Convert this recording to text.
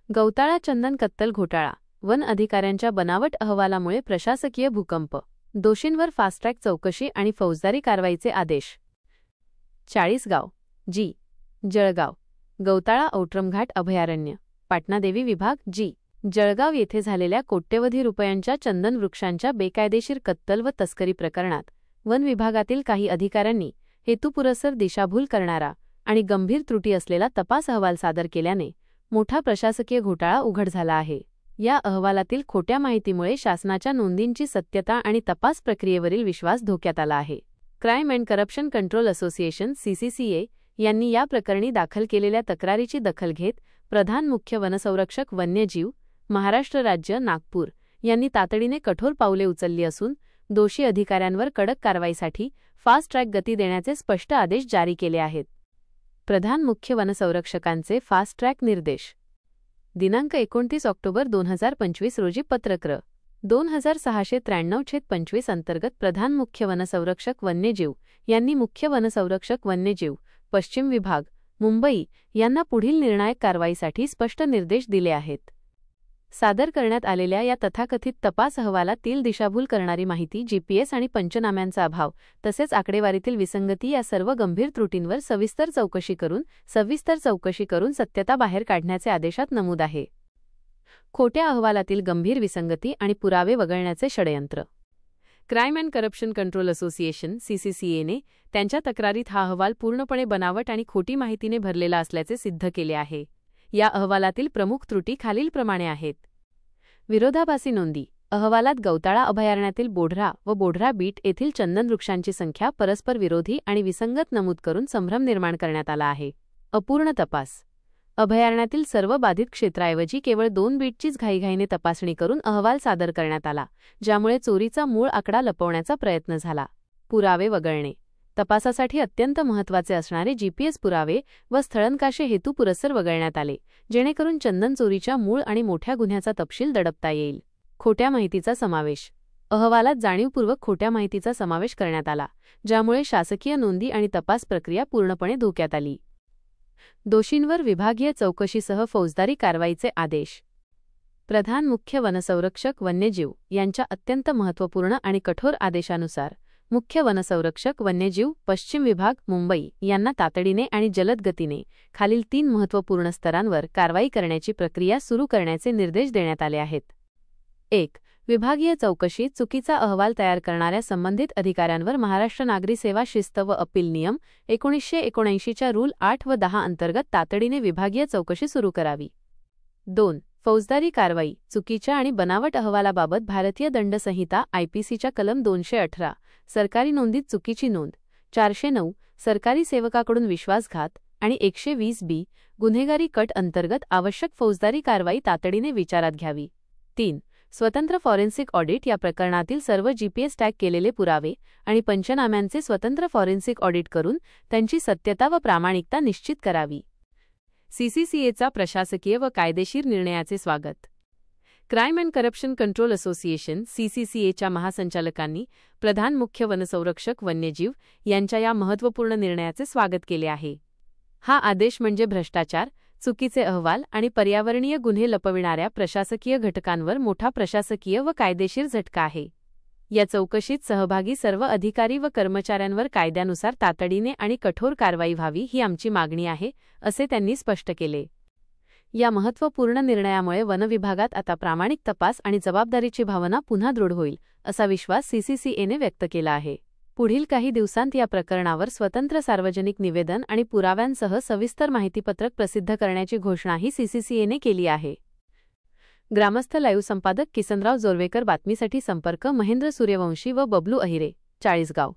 गौताळा चंदन कत्तल घोटाळा, वन अधिकाऱ्यांच्या बनावट अहवालामुळे प्रशासकीय भूकंप, दोषींवर फास्ट-ट्रॅक चौकशी आणि फौजदारी कारवाईचे आदेश. चाळीसगाव जी. जळगाव. गौताळा औट्रमघाट अभयारण्य, पाटणादेवी विभाग जी. जळगाव येथे झालेल्या कोट्यवधी रुपयांच्या चंदन वृक्षांच्या बेकायदेशीर कत्तल व तस्करी प्रकरणात वन विभागातील काही अधिकाऱ्यांनी हेतुपुरस्सर दिशाभूल करणारा आणि गंभीर त्रुटी असलेला तपास अहवाल सादर केल्याने मोठा प्रशासकीय घोटाळा उघड झाला आहे. या अहवालातील खोट्या माहितीमुळे शासनाच्या नोंदींची सत्यता आणि तपास प्रक्रियेवरील विश्वास धोक्यात आला आहे. Crime and corruption control association (CCCA) यांनी या प्रकरणी दाखल केलेल्या तक्रारीची दखल घेत प्रधान मुख्य वनसंरक्षक वन्यजीव, महाराष्ट्र राज्य, नागपूर यांनी तातडीने कठोर पावले उचलली असून दोषी अधिकाऱ्यांवर कडक कारवाईसाठी फास्ट ट्रॅक गती देण्याचे स्पष्ट आदेश जारी केले आहेत. प्रधान मुख्य वनसंरक्षकांचे फास्ट ट्रॅक निर्देश. दिनांक 29 ऑक्टोबर 2025 रोजी पत्र क्र. 2693/25 अंतर्गत प्रधान मुख्य वनसंरक्षक वन्यजीव यांनी मुख्य वनसंरक्षक वन्यजीव, पश्चिम विभाग, मुंबई यांना पुढील निर्णायक कारवाईसाठी स्पष्ट निर्देश दिले आहेत. सादर करण्यात आलेल्या या तथाकथित तपास अहवालातील दिशाभूल करणारी माहिती, GPS आणि पंचनाम्यांचा अभाव तसेच आकडेवारीतील विसंगती या सर्व गंभीर त्रुटींवर सविस्तर चौकशी करून सत्यता बाहेर काढण्याचे आदेशात नमूद आहे. खोट्या अहवालातील गंभीर विसंगती आणि पुरावे वगळण्याचे षडयंत्र. Crime and corruption control association (CCCA)ने त्यांच्या तक्रारीत हा अहवाल पूर्णपणे बनावट आणि खोटी माहितीने भरलेला असल्याचे सिद्ध केले आहे. या अहवालातील प्रमुख त्रुटी खालीलप्रमाणे आहेत. विरोधाभासी नोंदी. अहवालात गौताळा अभयारण्यातील बोढरा व बोढरा बीट येथील चंदन वृक्षांची संख्या परस्पर विरोधी आणि विसंगत नमूद करून संभ्रम निर्माण करण्यात आला आहे. अपूर्ण तपास. अभयारण्यातील सर्व बाधित क्षेत्राऐवजी केवळ 2 बीटचीच घाईघाईने तपासणी करून अहवाल सादर करण्यात आला, ज्यामुळे चोरीचा मूळ आकडा लपवण्याचा प्रयत्न झाला. पुरावे वगळणे. तपासासाठी अत्यंत महत्त्वाचे असणारे GPS पुरावे व स्थळनकाशे हेतुपुरस्सर वगळण्यात आले, जेणेकरून चंदन चोरीच्या मूळ आणि मोठ्या गुन्ह्याचा तपशील दडपता येईल. खोट्या माहितीचा समावेश. अहवालात जाणीवपूर्वक खोट्या माहितीचा समावेश करण्यात आला, ज्यामुळे शासकीय नोंदी आणि तपास प्रक्रिया पूर्णपणे धोक्यात आली. दोषींवर विभागीय चौकशीसह फौजदारी कारवाईचे आदेश. प्रधान मुख्य वनसंरक्षक वन्यजीव यांच्या अत्यंत महत्त्वपूर्ण आणि कठोर आदेशानुसार मुख्य वनसंरक्षक वन्यजीव, पश्चिम विभाग, मुंबई यांना तातडीने आणि जलद गतीने खालील 3 महत्त्वपूर्ण स्तरांवर कारवाई करण्याची प्रक्रिया सुरू करण्याचे निर्देश देण्यात आले आहेत. 1. विभागीय चौकशी. चुकीचा अहवाल तयार करणाऱ्या संबंधित अधिकाऱ्यांवर महाराष्ट्र नागरी सेवा शिस्त व अपील नियम 1979 च्या रूल 8 व 10 अंतर्गत तातडीने विभागीय चौकशी सुरू करावी. 2. फौजदारी कारवाई. चुकीच्या आणि बनावट अहवालाबाबत भारतीय दंड संहिता IPCच्या कलम 218 सरकारी नोंदीत चुकीची नोंद, 409 सरकारी सेवकाकडून विश्वासघात आणि 120B गुन्हेगारी कट अंतर्गत आवश्यक फौजदारी कारवाई तातडीने विचारात घ्यावी. 3. स्वतंत्र फॉरेन्सिक ऑडिट. या प्रकरणातील सर्व GPS टॅग केलेले पुरावे आणि पंचनाम्यांचे स्वतंत्र फॉरेन्सिक ऑडिट करून त्यांची सत्यता व प्रामाणिकता निश्चित करावी. CCCAचा प्रशासकीय व कायदेशीर निर्णयाचे स्वागत. Crime and corruption control association (CCCAच्या महासंचालकांनी प्रधान मुख्य वनसंरक्षक वन्यजीव यांच्या या महत्त्वपूर्ण निर्णयाचे स्वागत केले आहे. हा आदेश म्हणजे भ्रष्टाचार, चुकीचे अहवाल आणि पर्यावरणीय गुन्हे लपविणाऱ्या प्रशासकीय घटकांवर मोठा प्रशासकीय व कायदेशीर झटका आहे. या चौकशीत सहभागी सर्व अधिकारी व कर्मचाऱ्यांवर कायद्यानुसार तातडीने आणि कठोर कारवाई व्हावी ही आमची मागणी आहे, असे त्यांनी स्पष्ट केले. या महत्त्वपूर्ण निर्णयामुळे वनविभागात आता प्रामाणिक तपास आणि जबाबदारीची भावना पुन्हा दृढ होईल, असा विश्वास CCCAने व्यक्त केला आहे. पुढील काही दिवसांत या प्रकरणावर स्वतंत्र सार्वजनिक निवेदन आणि पुराव्यांसह सविस्तर माहितीपत्रक प्रसिद्ध करण्याची घोषणाही CCCAने केली आहे. ग्रामस्थ लाईव्ह संपादक किसनराव जोरवेकर. बातमीसाठी संपर्क महेंद्र सूर्यवंशी व बबलू अहिरे, चाळीसगाव.